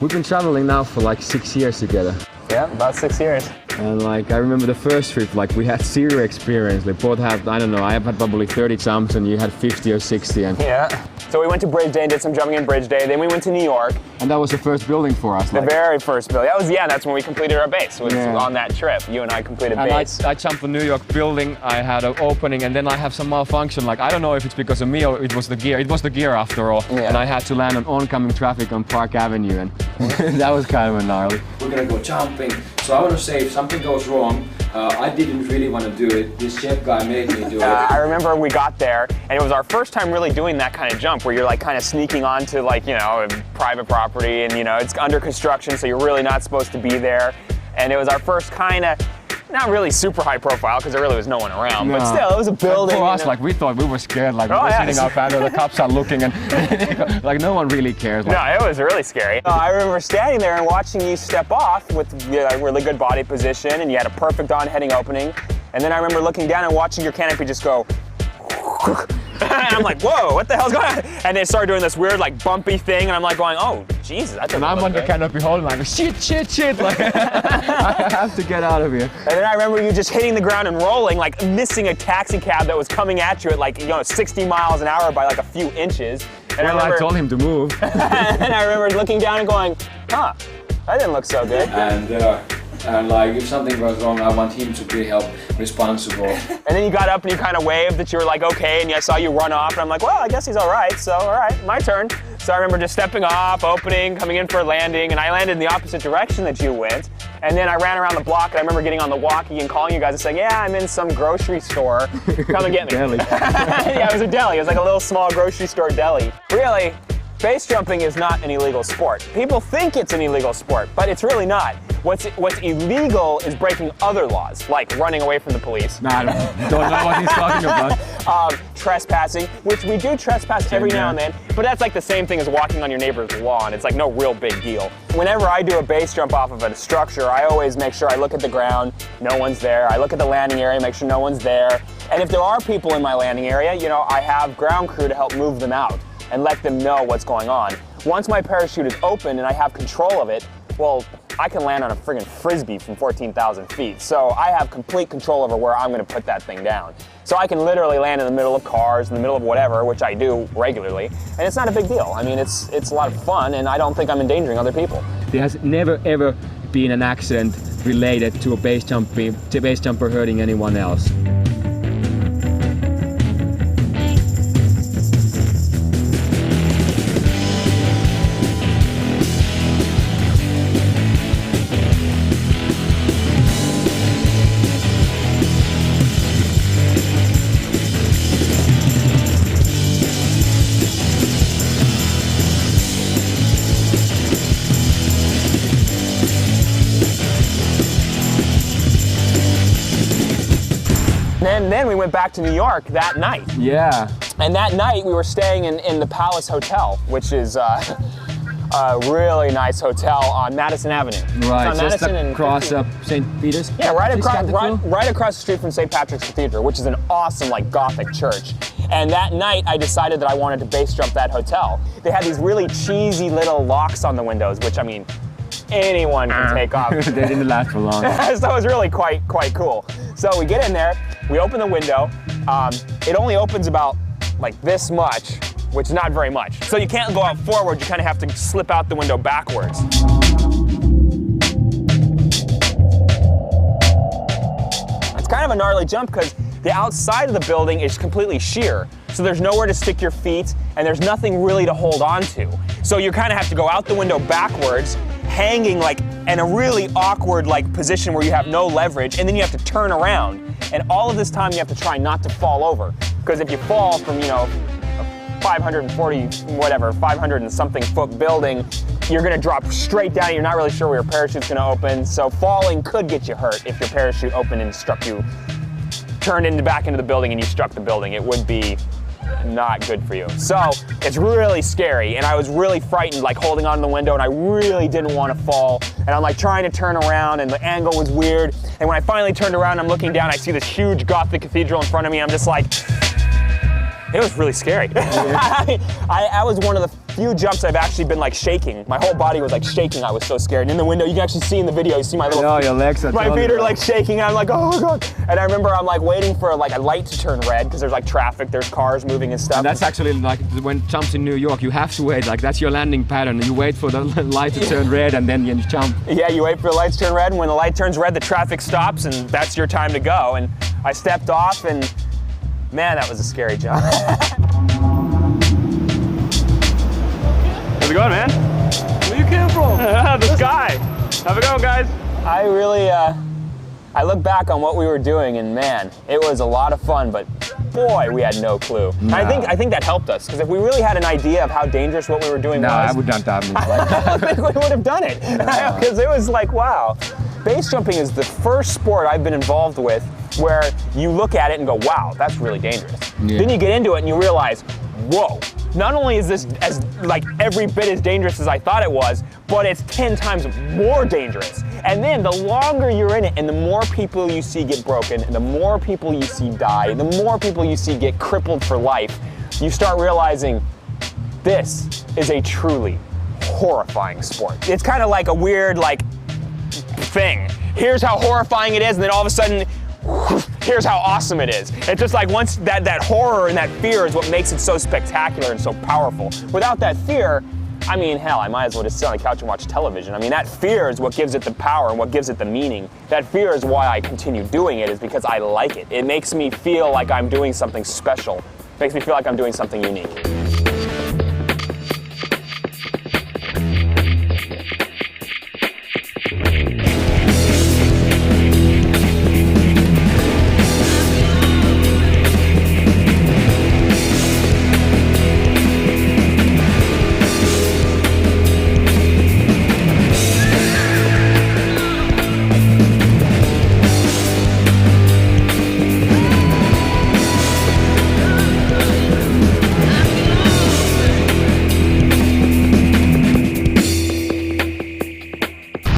we've been traveling now for like 6 years together. Yeah, about 6 years. And like, I remember the first trip, like we had zero experience. We both had, I don't know, I have had probably 30 jumps and you had 50 or 60. And yeah. So we went to Bridge Day and did some jumping in Bridge Day. Then we went to New York. And that was the first building for us. The very first building. That was, yeah, that's when we completed our base. It was on that trip. You and I completed base. I jumped the New York building, I had an opening, and then I have some malfunction. Like, I don't know if it's because of me or it was the gear. It was the gear after all. Yeah. And I had to land on oncoming traffic on Park Avenue, and that was kind of a gnarly. We're gonna go jumping. So I want to say if something goes wrong, I didn't really want to do it. This chef guy made me do it. I remember we got there, and it was our first time really doing that kind of jump where you're like kind of sneaking onto like, you know, private property, and you know, it's under construction, so you're really not supposed to be there. And it was our first kind of, not really super high profile because there really was no one around, but still, it was a building. For us, like we thought we were scared, like we were sitting up and the cops are looking, and like no one really cares. Like, no, it was really scary. I remember standing there and watching you step off with a really good body position, and you had a perfect on-heading opening. And then I remember looking down and watching your canopy just go. And I'm like, whoa, what the hell's going on? And they started doing this weird, like, bumpy thing, and I'm like going, oh, Jesus, that doesn't look I'm on the canopy holding like, shit, like, I have to get out of here. And then I remember you just hitting the ground and rolling, like missing a taxi cab that was coming at you at like, you know, 60 miles an hour by like a few inches. And I told him to move. And I remember looking down and going, huh, that didn't look so good. And like, if something goes wrong, I want him to be held responsible. And then you got up and you kind of waved that you were like, okay, and I saw you run off, and I'm like, well, I guess he's all right, so all right, my turn. So I remember just stepping off, opening, coming in for a landing, and I landed in the opposite direction that you went. And then I ran around the block, and I remember getting on the walkie and calling you guys and saying, yeah, I'm in some grocery store, come and get me. Deli. Yeah, it was a deli. It was like a little small grocery store deli. Really, base jumping is not an illegal sport. People think it's an illegal sport, but it's really not. What's illegal is breaking other laws, like running away from the police. Nah, I don't know what he's talking about. Trespassing, which we do trespass every now and then, but that's like the same thing as walking on your neighbor's lawn. It's like no real big deal. Whenever I do a base jump off of a structure, I always make sure I look at the ground, no one's there. I look at the landing area, make sure no one's there. And if there are people in my landing area, you know, I have ground crew to help move them out and let them know what's going on. Once my parachute is open and I have control of it, well, I can land on a friggin' frisbee from 14,000 feet. So I have complete control over where I'm gonna put that thing down. So I can literally land in the middle of cars, in the middle of whatever, which I do regularly, and it's not a big deal. I mean, it's a lot of fun, and I don't think I'm endangering other people. There has never ever been an accident related to a base jumper hurting anyone else. And then we went back to New York that night. Yeah. And that night we were staying in the Palace Hotel, which is a really nice hotel on Madison Avenue. Right, on just Madison across St. Peter's? Yeah, right across the street from St. Patrick's Cathedral, which is an awesome, like, Gothic church. And that night I decided that I wanted to base jump that hotel. They had these really cheesy little locks on the windows, which, I mean, anyone can take off. They didn't last for long. So it was really quite cool. So we get in there, we open the window. It only opens about like this much, which is not very much. So you can't go out forward, you kind of have to slip out the window backwards. It's kind of a gnarly jump because the outside of the building is completely sheer. So there's nowhere to stick your feet and there's nothing really to hold on to. So you kind of have to go out the window backwards, hanging like in a really awkward like position where you have no leverage, and then you have to turn around. And all of this time you have to try not to fall over. Because if you fall from, you know, a 500 and something foot building, you're gonna drop straight down. You're not really sure where your parachute's gonna open. So falling could get you hurt if your parachute opened and struck you, turned back into the building and you struck the building. It would be not good for you. So it's really scary, and I was really frightened, like holding onto the window, and I really didn't want to fall. And I'm like trying to turn around, and the angle was weird. And when I finally turned around, I'm looking down, I see this huge Gothic cathedral in front of me. I'm just like, it was really scary. Yeah. I was one of the few jumps I've actually been like shaking. My whole body was like shaking. I was so scared. And in the window, you can actually see in the video, you see my little No, your legs are my feet are like shaking. I'm like, oh God. And I remember I'm like waiting for like a light to turn red because there's like traffic, there's cars moving and stuff. And that's actually like when jumps in New York, you have to wait. Like that's your landing pattern. You wait for the light to turn red and then you jump. Yeah, you wait for the light to turn red, and when the light turns red, the traffic stops, and that's your time to go. And I stepped off, and man, that was a scary jump. How's it going, man? Where you came from? The sky. How's it going, guys? I really, I look back on what we were doing, and man, it was a lot of fun, but boy, we had no clue. No. I think that helped us, because if we really had an idea of how dangerous what we were doing was, I would not have I think we would have done it, because it was like, wow. Base jumping is the first sport I've been involved with where you look at it and go, wow, that's really dangerous. Yeah. Then you get into it and you realize, whoa, not only is this as like every bit as dangerous as I thought it was, but it's 10 times more dangerous. And then the longer you're in it and the more people you see get broken, and the more people you see die, the more people you see get crippled for life, you start realizing this is a truly horrifying sport. It's kind of like a weird like thing. Here's how horrifying it is, and then all of a sudden, here's how awesome it is. It's just like once that horror and that fear is what makes it so spectacular and so powerful. Without that fear, I mean, hell, I might as well just sit on the couch and watch television. I mean, that fear is what gives it the power and what gives it the meaning. That fear is why I continue doing it, is because I like it. It makes me feel like I'm doing something special. It makes me feel like I'm doing something unique.